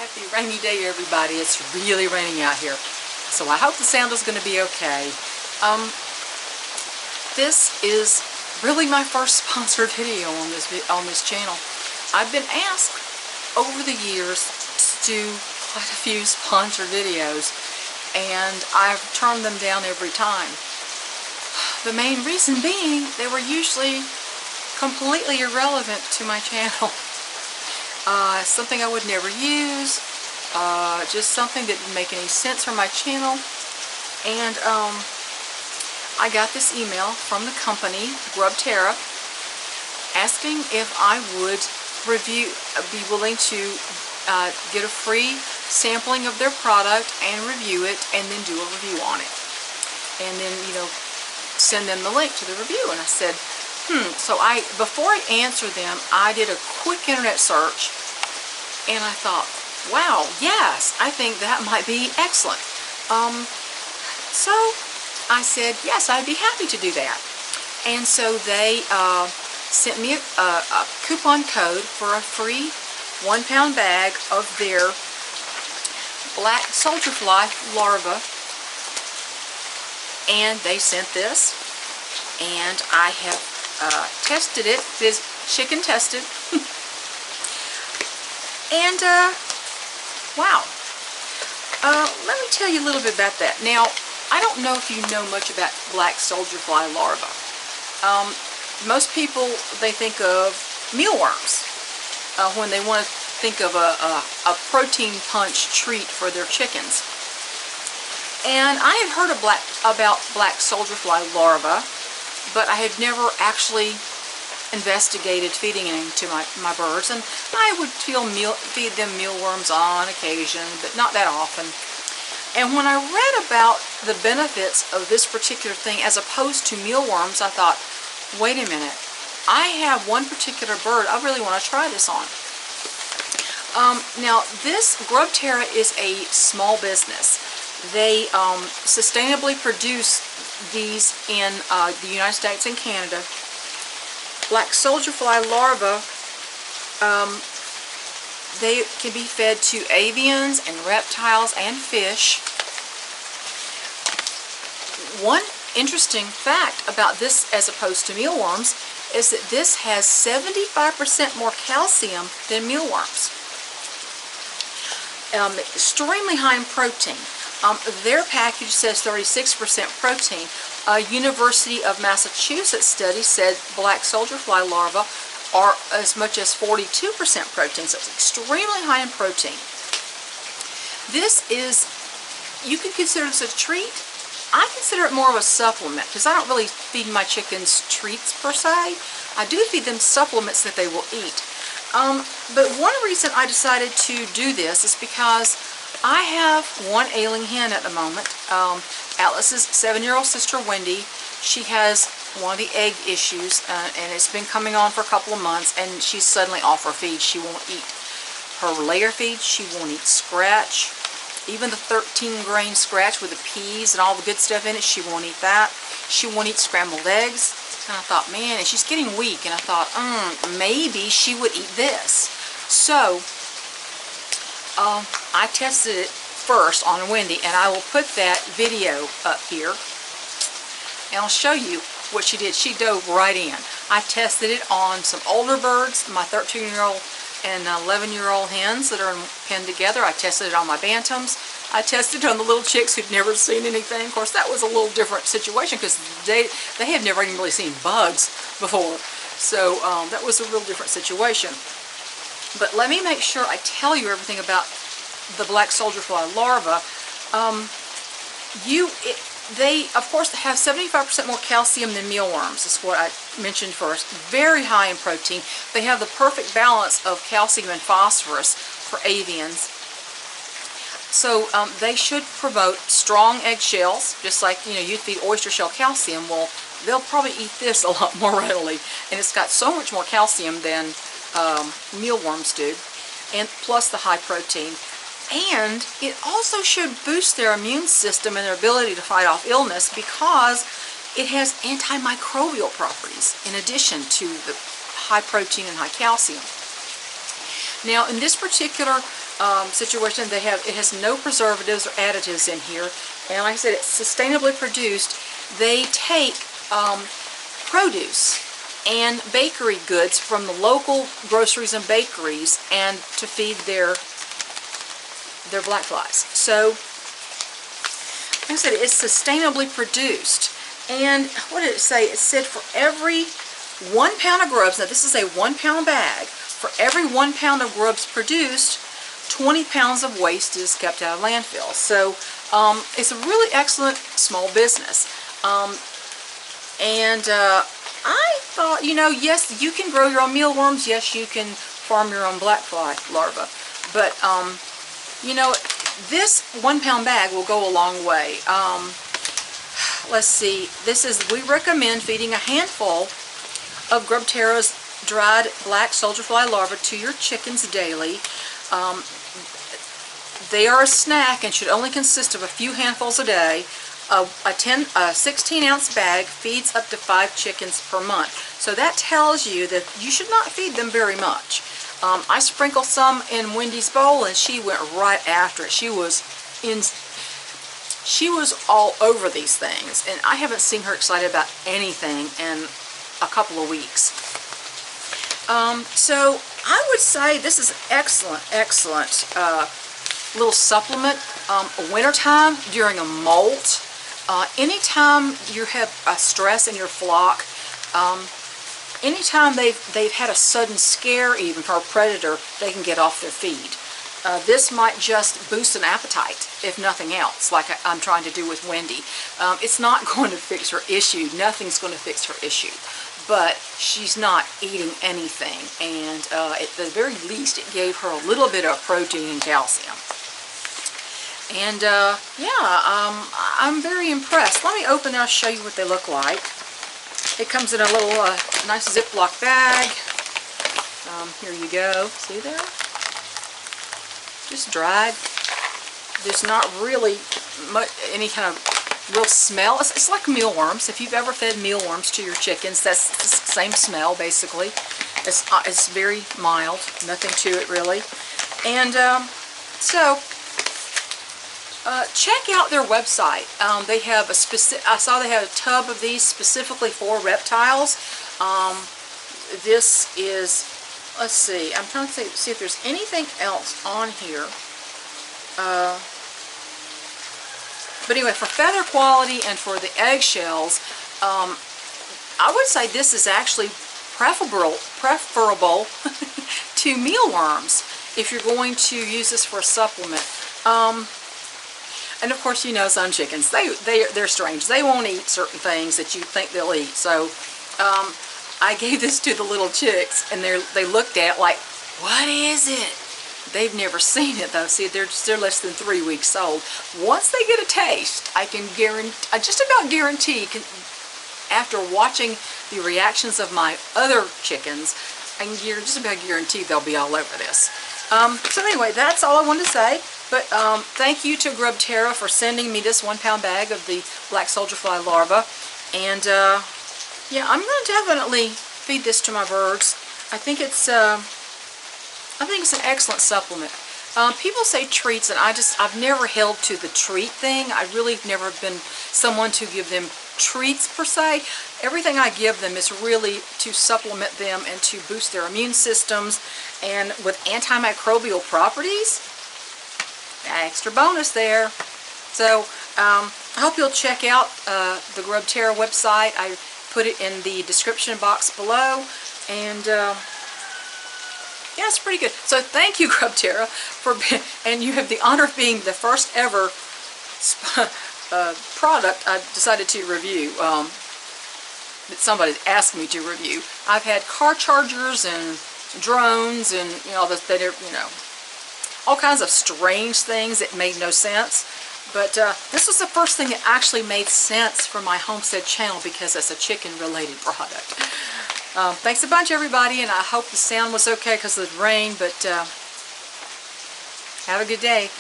Happy rainy day, everybody. It's really raining out here, so I hope the sound is going to be okay. This is really my first sponsored video on this channel. I've been asked over the years to do quite a few sponsored videos, and I've turned them down every time. The main reason being they were usually completely irrelevant to my channel. Something I would never use, just something that didn't make any sense for my channel. And I got this email from the company, Grubterra, asking if I would be willing to get a free sampling of their product and review it, and then do a review on it. And then, send them the link to the review. And I said, so before I answered them, I did a quick internet search, and I thought, wow, yes, I think that might be excellent. So I said, yes, I'd be happy to do that. And so they sent me a coupon code for a free 1-pound bag of their black soldier fly larvae. And they sent this, and I have tested it. This chicken tested. And wow. Let me tell you a little bit about that. Now, I don't know if you know much about black soldier fly larvae. Most people, they think of mealworms when they want to think of a protein punch treat for their chickens. And I had heard about black soldier fly larvae, but I had never actually investigated feeding it to my birds. And I would feed them mealworms on occasion, but not that often. And when I read about the benefits of this particular thing as opposed to mealworms, I thought, wait a minute, I have one particular bird I really want to try this on. Now, this Grubterra is a small business. They sustainably produce these in the United States and Canada. Black soldier fly larvae, they can be fed to avians and reptiles and fish. One interesting fact about this as opposed to mealworms is that this has 75% more calcium than mealworms. Extremely high in protein. Their package says 36% protein. A University of Massachusetts study said black soldier fly larvae are as much as 42% protein, so it's extremely high in protein. This is, you can consider this a treat. I consider it more of a supplement, because I don't really feed my chickens treats per se. I do feed them supplements that they will eat. But one reason I decided to do this is because I have one ailing hen at the moment. Atlas's 7-year-old sister, Wendy, she has one of the egg issues, and it's been coming on for a couple of months, and she's suddenly off her feed. She won't eat her layer feed. She won't eat scratch. Even the 13-grain scratch with the peas and all the good stuff in it, she won't eat that. She won't eat scrambled eggs. And I thought, man, and she's getting weak, and I thought, maybe she would eat this. So I tested it first on Wendy, and I will put that video up here, and I'll show you what she did. She dove right in. I tested it on some older birds, my 13-year-old and 11-year-old hens that are penned together. I tested it on my bantams. I tested it on the little chicks who'd never seen anything. Of course, that was a little different situation because they had never even really seen bugs before. So that was a real different situation. But let me make sure I tell you everything about the black soldier fly larva. They, of course, have 75% more calcium than mealworms. That's what I mentioned first. Very high in protein. They have the perfect balance of calcium and phosphorus for avians. So they should promote strong eggshells, just like you feed oyster shell calcium. Well, they'll probably eat this a lot more readily, and it's got so much more calcium than mealworms do, and plus the high protein. And it also should boost their immune system and their ability to fight off illness, because it has anti-microbial properties in addition to the high protein and high calcium. Now, in this particular situation. It has no preservatives or additives in here, and like I said, it's sustainably produced. They take produce and bakery goods from the local groceries and bakeries and to feed their black flies. So like I said, it's sustainably produced. And what did it say? It said for every 1 pound of grubs, now this is a 1 pound bag, for every 1 pound of grubs produced, 20 pounds of waste is kept out of landfill. So it's a really excellent small business. I thought, you know, yes, you can grow your own mealworms. Yes, you can farm your own black fly larvae. But, you know, this 1 pound bag will go a long way. Let's see, we recommend feeding a handful of Grubterra's dried black soldier fly larvae to your chickens daily. They are a snack and should only consist of a few handfuls a day. A 16-ounce bag feeds up to 5 chickens per month. So that tells you that you should not feed them very much. I sprinkled some in Wendy's bowl, and she went right after it. She was all over these things, and I haven't seen her excited about anything in a couple of weeks. So I would say this is excellent little supplement. Wintertime during a molt. Anytime you have a stress in your flock, anytime they've had a sudden scare even for a predator, they can get off their feed. This might just boost an appetite, if nothing else, like I'm trying to do with Wendy. It's not going to fix her issue. Nothing's going to fix her issue. But she's not eating anything, and at the very least it gave her a little bit of protein and calcium. And I'm very impressed. Let me open and I'll show you what they look like. It comes in a little nice Ziploc bag. Here you go. See there? Just dried. There's not really any kind of real smell. It's like mealworms. If you've ever fed mealworms to your chickens, that's the same smell basically. It's very mild. Nothing to it really. And check out their website. They have a specific. I saw they had a tub of these specifically for reptiles. This is. Let's see. I'm trying to see if there's anything else on here. But anyway, for feather quality and for the eggshells, I would say this is actually preferable to mealworms if you're going to use this for a supplement. And of course, you know, some chickens, they're strange. They won't eat certain things that you think they'll eat. So I gave this to the little chicks, and they looked at it like, what is it? They've never seen it though. See, they're less than 3 weeks old. Once they get a taste, I just about guarantee, after watching the reactions of my other chickens, I can just about guarantee they'll be all over this. So anyway, that's all I wanted to say. But thank you to Grubterra for sending me this 1 pound bag of the black soldier fly larva. And yeah, I'm going to definitely feed this to my birds. I think it's an excellent supplement. People say treats, and I've never held to the treat thing. I really have never been someone to give them treats per se. Everything I give them is really to supplement them and to boost their immune systems, and with antimicrobial properties. Extra bonus there. So I hope you'll check out the Grubterra website. I put it in the description box below, and yeah, it's pretty good. So thank you, Grubterra, and you have the honor of being the first ever product I decided to review, that somebody asked me to review. I've had car chargers and drones and all kinds of strange things that made no sense. But this was the first thing that actually made sense for my homestead channel because it's a chicken related product. Thanks a bunch, everybody, and I hope the sound was okay because of the rain, but have a good day.